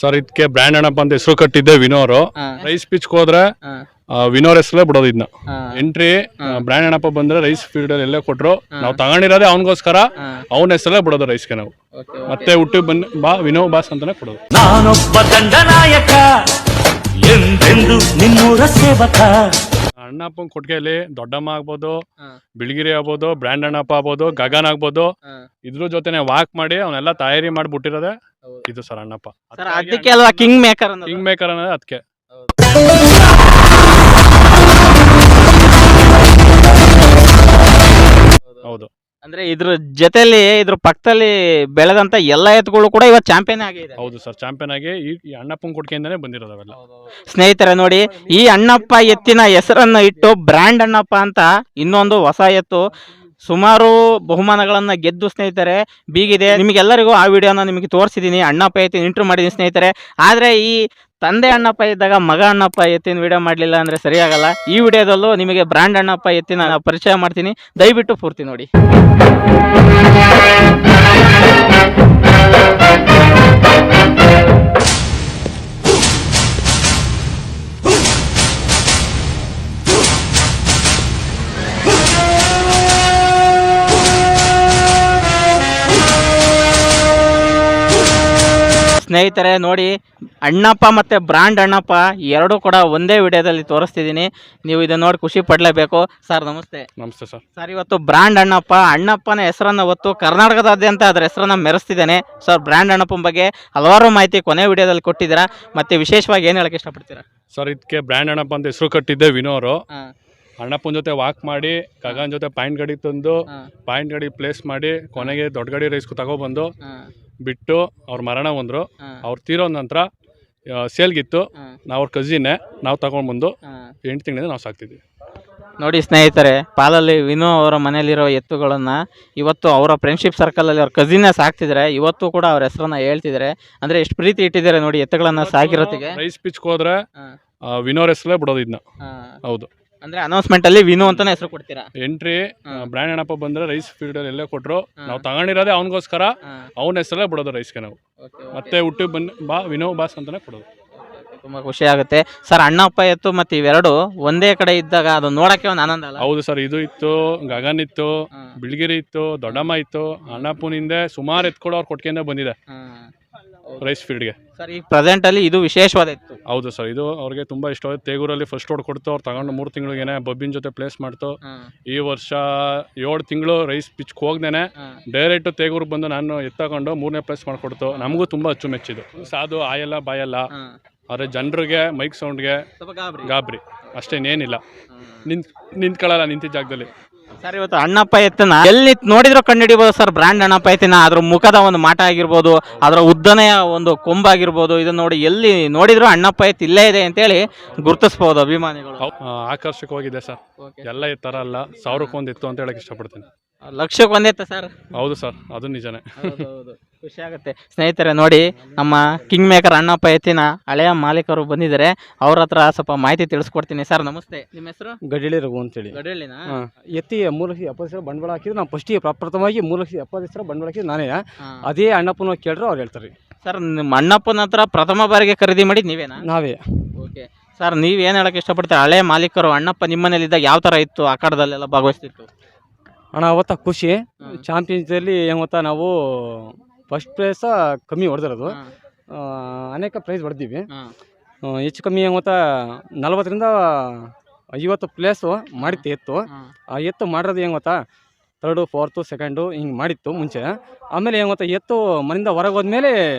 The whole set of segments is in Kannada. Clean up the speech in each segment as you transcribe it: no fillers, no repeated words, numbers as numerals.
ಸರ್ ಇದಕ್ಕೆ ಬ್ರ್ಯಾಂಡ್ ಅಣ್ಣಪ್ಪ ಅಂತ ಹೆಸರು ಕಟ್ಟಿದ್ದೆ ವಿನೋ ಅವರು. ರೈಸ್ ಪಿಚ್ ಹೋದ್ರೆ ವಿನೋರ್ ಹೆಸರೇ ಬಿಡೋದು ಇದನ್ನ. ಎಂಟ್ರಿ ಬ್ರ್ಯಾಂಡ್ ಅಣ್ಣಪ್ಪ ಬಂದ್ರೆ ರೈಸ್ ಫೀಲ್ಡ್ ಅಲ್ಲಿ ಎಲ್ಲೇ ಕೊಟ್ರು ನಾವು ತಗೊಂಡಿರೋದೇ ಅವನಿಗೋಸ್ಕರ, ಅವನ ಹೆಸರೇ ಬಿಡೋದು ರೈಸ್ಗೆ ನಾವು. ಮತ್ತೆ ಹುಟ್ಟಿ ಬನ್ನಿ ಬಾ ವಿನೋ ಬಾಸ್ ಅಂತಾನೆ ಕೊಡೋದು. ನಾನೊಬ್ಬ ದಂಡನಾಯಕ ಎಂದೆಂದು ನಿನ್ನೂರ ಸೇವಕ. ಅಣ್ಣಪ್ಪನ ಕೊಟ್ಟಿಗೆಯಲ್ಲಿ ದೊಡ್ಡಮ್ಮ ಆಗ್ಬೋದು, ಬಿಳಿಗಿರಿ ಆಗ್ಬೋದು, ಬ್ರ್ಯಾಂಡ್ ಅಣ್ಣಪ್ಪ ಆಗ್ಬೋದು, ಗಗನ್ ಆಗ್ಬೋದು, ಇದ್ರ ಜೊತೆನೆ ವಾಕ್ ಮಾಡಿ ಅವನ್ನೆಲ್ಲ ತಯಾರಿ ಮಾಡಿಬಿಟ್ಟಿರೋದೆ ಇದು ಸರ್ ಅಣ್ಣಪ್ಪ. ಅದಕ್ಕೆ ಅಲ್ವಾ ಕಿಂಗ್ ಮೇಕರ್ ಅನ್ನೋದು ಅದಕ್ಕೆ. ಹೌದು. ಅಂದ್ರೆ ಇದ್ರ ಜೊತೆಲಿ ಇದ್ರ ಪಕ್ಕದಲ್ಲಿ ಬೆಳೆದಂತ ಎಲ್ಲಾ ಎತ್ತುಗಳು ಕೂಡ ಇವತ್ತು ಚಾಂಪಿಯನ್ ಆಗಿದೆ. ಹೌದು ಸರ್, ಚಾಂಪಿಯನ್ ಆಗಿ ಈ ಅಣ್ಣಪ್ಪನ ಕೊಟ್ಟಿಗೆಯಿಂದಾನೆ ಬಂದಿರೋದವೆಲ್ಲ. ಸ್ನೇಹಿತರೆ ನೋಡಿ, ಈ ಅಣ್ಣಪ್ಪ ಎತ್ತಿನ ಹೆಸರನ್ನ ಇಟ್ಟು ಬ್ರ್ಯಾಂಡ್ ಅಣ್ಣಪ್ಪ ಅಂತ ಇನ್ನೊಂದು ಹೊಸ ಎತ್ತು ಸುಮಾರು ಬಹುಮಾನಗಳನ್ನ ಗೆದ್ದು ಸ್ನೇಹಿತರೆ ಬೀಗಿದೆ. ನಿಮಗೆಲ್ಲರಿಗೂ ಆ ವಿಡಿಯೋನ ನಿಮಗೆ ತೋರಿಸಿದ್ದೀನಿ, ಅಣ್ಣಪ್ಪ ಎತ್ತಿನ ಇಂಟ್ರೂ ಮಾಡಿದ್ದೀನಿ ಸ್ನೇಹಿತರೆ. ಆದ್ರೆ ಈ ತಂದೆ ಅಣ್ಣಪ್ಪ ಇದ್ದಾಗ ಮಗ ಅಣ್ಣಪ್ಪ ಎತ್ತಿನ ವಿಡಿಯೋ ಮಾಡಲಿಲ್ಲ ಅಂದ್ರೆ ಸರಿಯಾಗಲ್ಲ. ಈ ವಿಡಿಯೋದಲ್ಲೂ ನಿಮಗೆ ಬ್ರ್ಯಾಂಡ್ ಅಣ್ಣಪ್ಪ ಎತ್ತಿನ ಪರಿಚಯ ಮಾಡ್ತೀನಿ, ದಯವಿಟ್ಟು ಪೂರ್ತಿ ನೋಡಿ. ಸ್ನೇಹಿತರೆ ನೋಡಿ, ಅಣ್ಣಪ್ಪ ಮತ್ತು ಬ್ರ್ಯಾಂಡ್ ಅಣ್ಣಪ್ಪ ಎರಡೂ ಕೂಡ ಒಂದೇ ವಿಡಿಯೋದಲ್ಲಿ ತೋರಿಸ್ತಿದ್ದೀನಿ. ನೀವು ಇದನ್ನು ನೋಡಿ ಖುಷಿ ಪಡಲೇಬೇಕು. ಸರ್ ನಮಸ್ತೆ. ನಮಸ್ತೆ ಸರ್. ಸರ್ ಇವತ್ತು ಬ್ರ್ಯಾಂಡ್ ಅಣ್ಣಪ್ಪನ ಹೆಸರನ್ನು ಹೊತ್ತು ಕರ್ನಾಟಕದಾದ್ಯಂತ ಅದರ ಹೆಸರನ್ನು ಮೆರೆಸ್ತಿದ್ದೇನೆ. ಸರ್ ಬ್ರ್ಯಾಂಡ್ ಅಣ್ಣಪ್ಪನ ಬಗ್ಗೆ ಹಲವಾರು ಮಾಹಿತಿ ಕೊನೆ ವಿಡಿಯೋದಲ್ಲಿ ಕೊಟ್ಟಿದ್ದೀರಾ, ಮತ್ತೆ ವಿಶೇಷವಾಗಿ ಏನು ಹೇಳಕ್ಕೆ ಇಷ್ಟಪಡ್ತೀರಾ? ಸರ್ ಇದಕ್ಕೆ ಬ್ರ್ಯಾಂಡ್ ಅಣ್ಣಪ್ಪ ಅಂತ ಹೆಸರು ಕಟ್ಟಿದ್ದೆ ವಿನೋ ಅವರು. ಅಣ್ಣಪ್ಪನ ಜೊತೆ ವಾಕ್ ಮಾಡಿ ಗಗನ್ ಜೊತೆ ಪಾಯಿಂಟ್ ಗಾಡಿ ತಂದು ಪಾಯಿಂಟ್ ಗಾಡಿ ಪ್ಲೇಸ್ ಮಾಡಿ ಕೊನೆಗೆ ದೊಡ್ಡ ಗಾಡಿ ರೈಸ್ಗೂ ತಗೊಬಂದು ಬಿಟ್ಟು ಅವ್ರ ಮರಣ ಬಂದರು. ಅವ್ರು ತೀರೋ ನಂತರ ಸೇಲ್ಗಿತ್ತು, ನಾವು ಅವ್ರ ಕಸಿನ್ನೇ, ನಾವು ತಗೊಂಡ್ಬಂದು 8 ತಿಂಗಳಿಂದ ನಾವು ಸಾಕ್ತಿದ್ವಿ. ನೋಡಿ ಸ್ನೇಹಿತರೆ, ಪಾಲಲ್ಲಿ ವಿನೋ ಅವರ ಮನೆಯಲ್ಲಿರೋ ಎತ್ತುಗಳನ್ನು ಇವತ್ತು ಅವರ ಫ್ರೆಂಡ್ಶಿಪ್ ಸರ್ಕಲಲ್ಲಿ ಅವ್ರ ಕಸಿನ್ನೇ ಸಾಕ್ತಿದ್ದಾರೆ. ಇವತ್ತು ಕೂಡ ಅವ್ರ ಹೆಸರನ್ನ ಹೇಳ್ತಿದ್ದಾರೆ. ಅಂದರೆ ಎಷ್ಟು ಪ್ರೀತಿ ಇಟ್ಟಿದ್ದಾರೆ ನೋಡಿ ಎತ್ತುಗಳನ್ನು ಸಾಕಿರೋತ್ತಿಗೆ. ರೈಸ್ ಪಿಚ್ಗೆ ಹೋದ್ರೆ ವಿನೋರ್ ಹೆಸರೇ ಬಿಡೋದು ಇದನ್ನ. ಹೌದು. ಅಂದ್ರೆ ಅನೌನ್ಸ್ಮೆಂಟ್ ಅಲ್ಲಿ ವಿನೋ ಅಂತಾನೆ ಹೆಸರು ಕೊಡ್ತೀರಾ? ಎಂಟ್ರಿ ಬ್ರ್ಯಾಂಡ್ ಅಣ್ಣಪ್ಪ ಬಂದ್ರೆ ರೈಸ್ ಫೀಲ್ಡ್ ಅಲ್ಲಿ ಎಲ್ಲೇ ಕೊಟ್ರು ನಾವು ತಗೊಂಡಿರೋದೇ ಅವನಿಗೋಸ್ಕರ, ಅವನ ಹೆಸರೇ ಬಿಡೋದು ರೈಸ್ಗೆ ನಾವು. ಮತ್ತೆ ಹುಟ್ಟಿ ಬನ್ನಿ ಬಾ ವಿನೋ ಬಾಸ್ ಅಂತಾನೆ ಕೊಡೋದು. ತುಂಬಾ ಖುಷಿ ಆಗುತ್ತೆ ಸರ್. ಅಣ್ಣಪ್ಪ ಎತ್ತು ಮತ್ತೆ ಇವೆರಡು ಒಂದೇ ಕಡೆ ಇದ್ದಾಗ ಅದು ನೋಡಕ್ಕೆ ಒಂದು ಆನಂದ ಅಲ್ಲ? ಹೌದು ಸರ್. ಇದು ಇತ್ತು, ಗಗನ್ ಇತ್ತು, ಬಿಳಿಗಿರಿ ಇತ್ತು, ದೊಡ್ಡಮ್ಮ ಇತ್ತು. ಅಣ್ಣಪ್ಪನ ಹಿಂದೆ ಸುಮಾರು ಎತ್ಕೊಡೋ ಅವ್ರ ಕೊಟ್ಟಿಗೆಯಿಂದ ಬಂದಿದೆ ರೈಸ್ ಫೀಲ್ಡ್ಗೆ. ಸರ್ ಈಗ ಪ್ರೆಸೆಂಟ್ ಅಲ್ಲಿ ಇದು ವಿಶೇಷವಾದ ಇತ್ತು. ಹೌದು ಸರ್, ಇದು ಅವ್ರಿಗೆ ತುಂಬಾ ಇಷ್ಟವಾದ. ತೇಗೂರಲ್ಲಿ ಫಸ್ಟ್ ಓಡ್ ಕೊಡ್ತು, ಅವ್ರು ತಗೊಂಡು 3 ತಿಂಗಳಿಗೇನೆ ಬಬ್ಬಿನ ಜೊತೆ ಪ್ಲೇಸ್ ಮಾಡ್ತು. ಈ ವರ್ಷ 7 ತಿಂಗಳು ರೈಸ್ ಪಿಚ್ಗೆ ಹೋಗ್ದೇನೆ ಡೈರೆಕ್ಟ್ ತೇಗೂರಿಗೆ ಬಂದು ನಾನು ಎತ್ತಕೊಂಡು 3ನೇ ಪ್ಲೇಸ್ ಮಾಡಿಕೊಡ್ತು. ನಮಗೂ ತುಂಬಾ ಅಚ್ಚುಮೆಚ್ಚಿದು. ಸಾಧು ಆಯಲ್ಲ ಬಾಯಲ್ಲ, ಆದರೆ ಜನರಿಗೆ ಮೈಕ್ ಸೌಂಡ್ಗೆ ಗಾಬರಿ ಅಷ್ಟೇ, ಇನ್ನೇನಿಲ್ಲ. ನಿಂತ್ಕೊಳ್ಳಲ್ಲ ನಿಂತಿದ್ದ ಜಾಗದಲ್ಲಿ. ಸರ್ ಇವತ್ತು ಅಣ್ಣಪ್ಪ ಎತ್ತನ ಎಲ್ಲಿ ನೋಡಿದ್ರು ಕಂಡುಹಿಡಿಬೋದು ಸರ್. ಬ್ರ್ಯಾಂಡ್ ಅಣ್ಣಪ್ಪ ಎತ್ತಿನ ಅದ್ರ ಮುಖದ ಒಂದು ಮಾಟ ಆಗಿರ್ಬೋದು, ಅದರ ಉದ್ದನೆಯ ಒಂದು ಕೊಂಬಾಗಿರ್ಬೋದು, ಇದನ್ನ ನೋಡಿ ಎಲ್ಲಿ ನೋಡಿದ್ರು ಅಣ್ಣಪ್ಪ ಎತ್ತು ಇಲ್ಲೇ ಇದೆ ಅಂತೇಳಿ ಗುರುತಿಸ್ಬೋದು ಅಭಿಮಾನಿಗಳು. ಆಕರ್ಷಕವಾಗಿದೆ ಸರ್. ಎಲ್ಲ ಈ ತರ ಅಲ್ಲ, 1000ಕ್ಕೆ ಇತ್ತು ಅಂತ ಹೇಳಕ್ ಇಷ್ಟಪಡ್ತೀನಿ. 1,00,000 ಎತ್ತ ಸರ್? ಹೌದು ಸರ್, ಅದು ನಿಜಾನೇ. ಖುಷಿ ಆಗುತ್ತೆ ಸ್ನೇಹಿತರೆ. ನೋಡಿ, ನಮ್ಮ ಕಿಂಗ್ ಮೇಕರ್ ಅಣ್ಣಪ್ಪ ಎತ್ತಿನ ಹಳೆಯ ಮಾಲೀಕರು ಬಂದಿದ್ದಾರೆ, ಅವ್ರ ಹತ್ರ ಸ್ವಲ್ಪ ಮಾಹಿತಿ ತಿಳಿಸ್ಕೊಡ್ತೀನಿ. ಸರ್ ನಮಸ್ತೆ, ನಿಮ್ಮ ಹೆಸರು? ಗಡಿಲಿ ರಘು ಅಂತೇಳಿ. ಗಡಿಲಿನ ಎತ್ತಿ 3,70,000 ಬಂಡವಾಳ ಹಾಕಿದ್ರು. ನಾವು ಫಸ್ಟಿಗೆ ಪ್ರಪ್ರಥಮವಾಗಿ 3,70,000 ಬಂಡವಾಳ ಹಾಕಿದ್ರು ನಾನೇ. ಅದೇ ಅಣ್ಣಪ್ಪನ ಕೇಳಿದ್ರು ಅವ್ರು ಹೇಳ್ತಾರೆ. ಸರ್ ನಿಮ್ಮ ಅಣ್ಣಪ್ಪನ ಹತ್ರ ಪ್ರಥಮ ಬಾರಿಗೆ ಖರೀದಿ ಮಾಡಿದ್ದು ನೀವೇನಾ? ನಾವೇ. ಓಕೆ ಸರ್, ನೀವು ಏನು ಹೇಳಕ್ಕೆ ಇಷ್ಟಪಡ್ತೀರಾ? ಹಳೆ ಮಾಲೀಕರು ಅಣ್ಣಪ್ಪ ನಿಮ್ಮ ಮನೇಲಿದ್ದಾಗ ಯಾವ ಥರ ಇತ್ತು, ಅಖಾಡದಲ್ಲೆಲ್ಲ ಭಾಗವಹಿಸ್ತಿತ್ತು? ಅಣ್ಣ ಅವತ್ತ ಖುಷಿ. ಚಾಂಪಿಯನ್ಸಲ್ಲಿ ಏನು ಗೊತ್ತಾ, ನಾವು ಫಸ್ಟ್ ಪ್ರೈಸ ಕಮ್ಮಿ ಹೊಡೆದಿರೋದು, ಅನೇಕ ಪ್ರೈಸ್ ಹೊಡೆದಿವಿ. ಹೆಚ್ಚು ಕಮ್ಮಿ ಏನು ಗೊತ್ತಾ, 40ರಿಂದ 50 ಪ್ಲೇಸು ಮಾಡಿತ್ತು ಎತ್ತು. ಆ ಎತ್ತು ಮಾಡಿರೋದು ಏನು ಗೊತ್ತಾ, 3rd, 4th, 2nd ಹಿಂಗೆ ಮಾಡಿತ್ತು ಮುಂಚೆ. ಆಮೇಲೆ ಏನು ಗೊತ್ತಾ, ಎತ್ತು ಮನೆಯಿಂದ ಹೊರಗೆ ಹೋದ್ಮೇಲೆ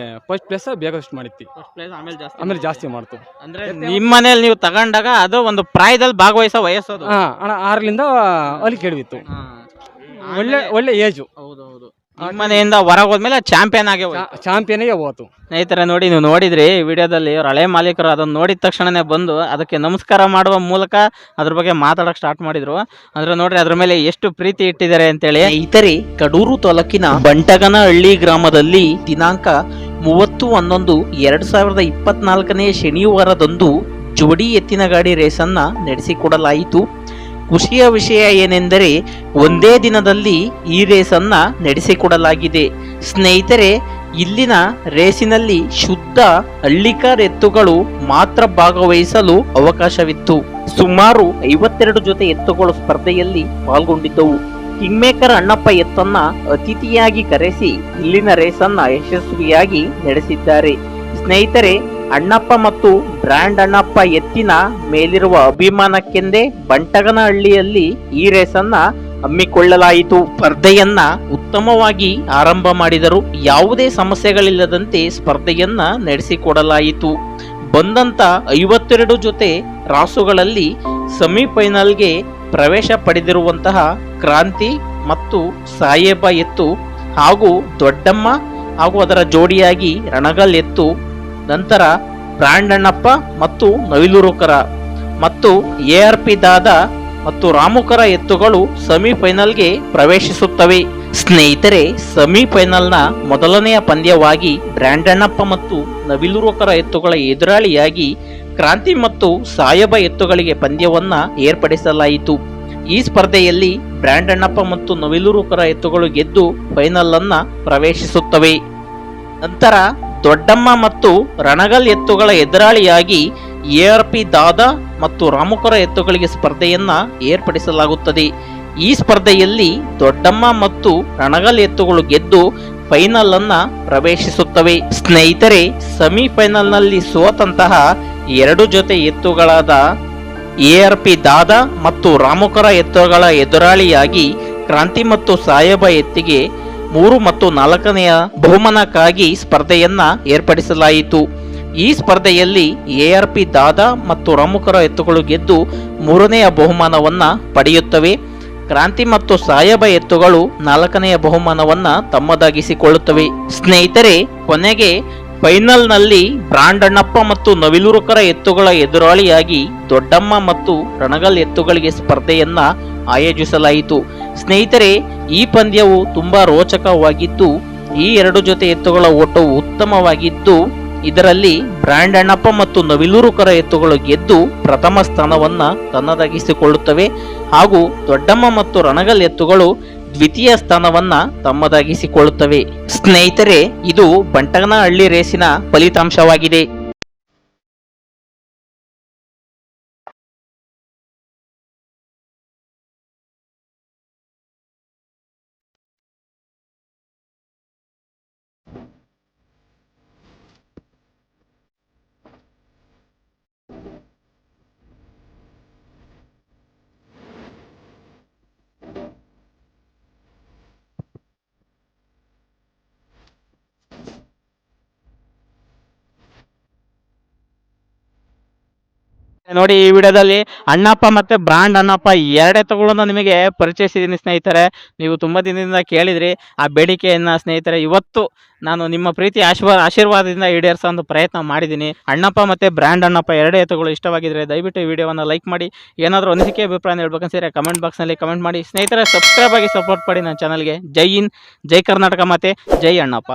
ಫಸ್ಟ್ ಪ್ಲೇಸ್ ಬೇಗಷ್ಟು ಮಾಡಿತ್ತು, ಆಮೇಲೆ ಜಾಸ್ತಿ ಮಾಡ್ತು. ಅಂದರೆ ನಿಮ್ಮ ಮನೇಲಿ ನೀವು ತಗೊಂಡಾಗ ಅದು ಒಂದು ಪ್ರಾಯದಲ್ಲಿ ಭಾಗವಹಿಸೋ ವಯಸ್ಸು? ಹಾಂ ಅಣ್ಣ, 6ರಿಂದ ಅಲ್ಲಿ ಕೇಳಿತ್ತು. ಒಳ್ಳೆ ಏಜು. ಹೌದೌದು. ಮನೆಯಿಂದ ಹೊರಗೆ ಹೋದ್ಮೇಲೆ ಚಾಂಪಿಯನ್ಗೆ ಹೋಯ್ತು. ಸ್ನೇಹಿತರೆ ನೋಡಿ, ನೀವು ನೋಡಿದ್ರಿ ವಿಡಿಯೋದಲ್ಲಿ ಅವ್ರ ಹಳೆ ಮಾಲೀಕರು ಅದನ್ನು ನೋಡಿದ ತಕ್ಷಣನೇ ಬಂದು ಅದಕ್ಕೆ ನಮಸ್ಕಾರ ಮಾಡುವ ಮೂಲಕ ಅದ್ರ ಬಗ್ಗೆ ಮಾತಾಡೋಕೆ ಸ್ಟಾರ್ಟ್ ಮಾಡಿದ್ರು. ಅಂದ್ರೆ ನೋಡ್ರಿ ಅದ್ರ ಮೇಲೆ ಎಷ್ಟು ಪ್ರೀತಿ ಇಟ್ಟಿದ್ದಾರೆ ಅಂತೇಳಿ. ಸ್ನೇಹಿತರೆ, ಕಡೂರು ತಾಲೂಕಿನ ಬಂಟಗನಹಳ್ಳಿ ಗ್ರಾಮದಲ್ಲಿ ದಿನಾಂಕ 30/11/2024 ಶನಿವಾರದಂದು ಜೋಡಿ ಎತ್ತಿನ ಗಾಡಿ ರೇಸನ್ನ ನಡೆಸಿಕೊಡಲಾಯಿತು. ಖುಷಿಯ ವಿಷಯ ಏನೆಂದರೆ ಒಂದೇ ದಿನದಲ್ಲಿ ಈ ರೇಸನ್ನ ನಡೆಸಿಕೊಡಲಾಗಿದೆ. ಸ್ನೇಹಿತರೆ, ಇಲ್ಲಿನ ರೇಸಿನಲ್ಲಿ ಶುದ್ಧ ಹಳ್ಳಿಕಾರ್ ಎತ್ತುಗಳು ಮಾತ್ರ ಭಾಗವಹಿಸಲು ಅವಕಾಶವಿತ್ತು. ಸುಮಾರು 52 ಜೊತೆ ಎತ್ತುಗಳು ಸ್ಪರ್ಧೆಯಲ್ಲಿ ಪಾಲ್ಗೊಂಡಿದ್ದವು. ಕಿಂಗ್ ಮೇಕರ್ ಅಣ್ಣಪ್ಪ ಎತ್ತನ್ನ ಅತಿಥಿಯಾಗಿ ಕರೆಸಿ ಇಲ್ಲಿನ ರೇಸನ್ನ ಯಶಸ್ವಿಯಾಗಿ ನಡೆಸಿದ್ದಾರೆ. ಸ್ನೇಹಿತರೆ, ಅಣ್ಣಪ್ಪ ಮತ್ತು ಬ್ರ್ಯಾಂಡ್ ಅಣ್ಣಪ್ಪ ಎತ್ತಿನ ಮೇಲಿರುವ ಅಭಿಮಾನಕ್ಕೆಂದೇ ಬಂಟಗನಹಳ್ಳಿಯಲ್ಲಿ ಈ ರೇಸನ್ನ ಹಮ್ಮಿಕೊಳ್ಳಲಾಯಿತು. ಸ್ಪರ್ಧೆಯನ್ನ ಉತ್ತಮವಾಗಿ ಆರಂಭ ಮಾಡಿದರು. ಯಾವುದೇ ಸಮಸ್ಯೆಗಳಿಲ್ಲದಂತೆ ಸ್ಪರ್ಧೆಯನ್ನ ನಡೆಸಿಕೊಡಲಾಯಿತು. ಬಂದಂತ 52 ಜೊತೆ ರಾಸುಗಳಲ್ಲಿ ಸೆಮಿಫೈನಲ್ಗೆ ಪ್ರವೇಶ ಪಡೆದಿರುವಂತಹ ಕ್ರಾಂತಿ ಮತ್ತು ಸಾಯೇಬ ಎತ್ತು ಹಾಗೂ ದೊಡ್ಡಮ್ಮ ಹಾಗೂ ಅದರ ಜೋಡಿಯಾಗಿ ರಣಗಲ್ ಎತ್ತು, ನಂತರ ಬ್ರ್ಯಾಂಡ್ ಅಣ್ಣಪ್ಪ ಮತ್ತು ನವಿಲುರುಕರ ಮತ್ತು ARP ದಾದ ಮತ್ತು ರಾಮುಕರ ಎತ್ತುಗಳು ಸೆಮಿಫೈನಲ್ಗೆ ಪ್ರವೇಶಿಸುತ್ತವೆ. ಸ್ನೇಹಿತರೆ, ಸೆಮಿಫೈನಲ್ನ ಮೊದಲನೆಯ ಪಂದ್ಯವಾಗಿ ಬ್ರ್ಯಾಂಡ್ ಅಣ್ಣಪ್ಪ ಮತ್ತು ನವಿಲುರುಕರ ಎತ್ತುಗಳ ಎದುರಾಳಿಯಾಗಿ ಕ್ರಾಂತಿ ಮತ್ತು ಸಾಯಬ ಎತ್ತುಗಳಿಗೆ ಪಂದ್ಯವನ್ನ ಏರ್ಪಡಿಸಲಾಯಿತು. ಈ ಸ್ಪರ್ಧೆಯಲ್ಲಿ ಬ್ರ್ಯಾಂಡ್ ಅಣ್ಣಪ್ಪ ಮತ್ತು ನವಿಲುರುಕರ ಎತ್ತುಗಳು ಗೆದ್ದು ಫೈನಲ್ ಅನ್ನ ಪ್ರವೇಶಿಸುತ್ತವೆ. ನಂತರ ದೊಡ್ಡಮ್ಮ ಮತ್ತು ರಣಗಲ್ ಎತ್ತುಗಳ ಎದುರಾಳಿಯಾಗಿ ARP ದಾದ ಮತ್ತು ರಾಮುಕರ ಎತ್ತುಗಳಿಗೆ ಸ್ಪರ್ಧೆಯನ್ನ ಏರ್ಪಡಿಸಲಾಗುತ್ತದೆ. ಈ ಸ್ಪರ್ಧೆಯಲ್ಲಿ ದೊಡ್ಡಮ್ಮ ಮತ್ತು ರಣಗಲ್ ಎತ್ತುಗಳು ಗೆದ್ದು ಫೈನಲ್ ಅನ್ನ ಪ್ರವೇಶಿಸುತ್ತವೆ. ಸ್ನೇಹಿತರೆ, ಸೆಮಿಫೈನಲ್ ನಲ್ಲಿ ಸೋತಂತಹ 2 ಜೊತೆ ಎತ್ತುಗಳಾದ ARP ದಾದ ಮತ್ತು ರಾಮುಕರ ಎತ್ತುಗಳ ಎದುರಾಳಿಯಾಗಿ ಕ್ರಾಂತಿ ಮತ್ತು ಸಾಯಬ ಎತ್ತಿಗೆ 3 ಮತ್ತು 4ನೆಯ ಬಹುಮಾನಕ್ಕಾಗಿ ಸ್ಪರ್ಧೆಯನ್ನ ಏರ್ಪಡಿಸಲಾಯಿತು. ಈ ಸ್ಪರ್ಧೆಯಲ್ಲಿ ARP ದಾದ ಮತ್ತು ರಾಮುಕರ ಎತ್ತುಗಳು ಗೆದ್ದು 3ನೆಯ ಬಹುಮಾನವನ್ನ ಪಡೆಯುತ್ತವೆ. ಕ್ರಾಂತಿ ಮತ್ತು ಸಾಯಬ ಎತ್ತುಗಳು 4ನೆಯ ಬಹುಮಾನವನ್ನ ತಮ್ಮದಾಗಿಸಿಕೊಳ್ಳುತ್ತವೆ. ಸ್ನೇಹಿತರೆ, ಕೊನೆಗೆ ಫೈನಲ್ನಲ್ಲಿ ಬ್ರಾಂಡ್ ಅಣ್ಣಪ್ಪ ಮತ್ತು ನವಿಲುರುಕರ ಎತ್ತುಗಳ ಎದುರಾಳಿಯಾಗಿ ದೊಡ್ಡಮ್ಮ ಮತ್ತು ರಣಗಲ್ ಎತ್ತುಗಳಿಗೆ ಸ್ಪರ್ಧೆಯನ್ನ ಆಯೋಜಿಸಲಾಯಿತು. ಸ್ನೇಹಿತರೆ, ಈ ಪಂದ್ಯವು ತುಂಬಾ ರೋಚಕವಾಗಿದ್ದು ಈ 2 ಜೊತೆ ಎತ್ತುಗಳ ಓಟವು ಉತ್ತಮವಾಗಿದ್ದು ಇದರಲ್ಲಿ ಬ್ರ್ಯಾಂಡ್ ಅಣ್ಣಪ್ಪ ಮತ್ತು ನವಿಲುರುಕರ ಎತ್ತುಗಳು ಗೆದ್ದು ಪ್ರಥಮ ಸ್ಥಾನವನ್ನ ತನ್ನದಾಗಿಸಿಕೊಳ್ಳುತ್ತವೆ ಹಾಗೂ ದೊಡ್ಡಮ್ಮ ಮತ್ತು ರಣಗಲ್ ಎತ್ತುಗಳು ದ್ವಿತೀಯ ಸ್ಥಾನವನ್ನ ತಮ್ಮದಾಗಿಸಿಕೊಳ್ಳುತ್ತವೆ. ಸ್ನೇಹಿತರೆ, ಇದು ಬಂಟಗನಹಳ್ಳಿ ರೇಸಿನ ಫಲಿತಾಂಶವಾಗಿದೆ. ನೋಡಿ, ಈ ವಿಡಿಯೋದಲ್ಲಿ ಅಣ್ಣಪ್ಪ ಮತ್ತೆ ಬ್ರಾಂಡ್ ಅಣ್ಣಪ್ಪ 2 ಎತ್ತುಗಳನ್ನು ನಿಮಗೆ ಪರಿಚಯಿಸಿದ್ದೀನಿ ಸ್ನೇಹಿತರೆ. ನೀವು ತುಂಬ ದಿನದಿಂದ ಕೇಳಿದ್ರಿ ಆ ಬೇಡಿಕೆಯನ್ನ. ಸ್ನೇಹಿತರೆ, ಇವತ್ತು ನಾನು ನಿಮ್ಮ ಪ್ರೀತಿ ಆಶೀರ್ವಾದದಿಂದ ಈಡೇರಿಸೋ ಒಂದು ಪ್ರಯತ್ನ ಮಾಡಿದ್ದೀನಿ. ಅಣ್ಣಪ್ಪ ಮತ್ತು ಬ್ರ್ಯಾಂಡ್ ಅಣ್ಣಪ್ಪ 2 ಎತ್ತುಗಳು ಇಷ್ಟವಾಗಿದ್ದರೆ ದಯವಿಟ್ಟು ಈ ವಿಡಿಯೋವನ್ನು ಲೈಕ್ ಮಾಡಿ. ಏನಾದರೂ ಅನಿಸಿಕೆ ಅಭಿಪ್ರಾಯ ಹೇಳ್ಬೇಕಂದ್ರೆ ಕಮೆಂಟ್ ಬಾಕ್ಸ್ನಲ್ಲಿ ಕಮೆಂಟ್ ಮಾಡಿ. ಸ್ನೇಹಿತರೆ, ಸಬ್ಸ್ಕ್ರೈಬ್ ಆಗಿ ಸಪೋರ್ಟ್ ಮಾಡಿ ನನ್ನ ಚಾನಲ್ಗೆ. ಜೈ ಹಿಂದ್, ಜೈ ಕರ್ನಾಟಕ ಮತ್ತು ಜೈ ಅಣ್ಣಪ್ಪ.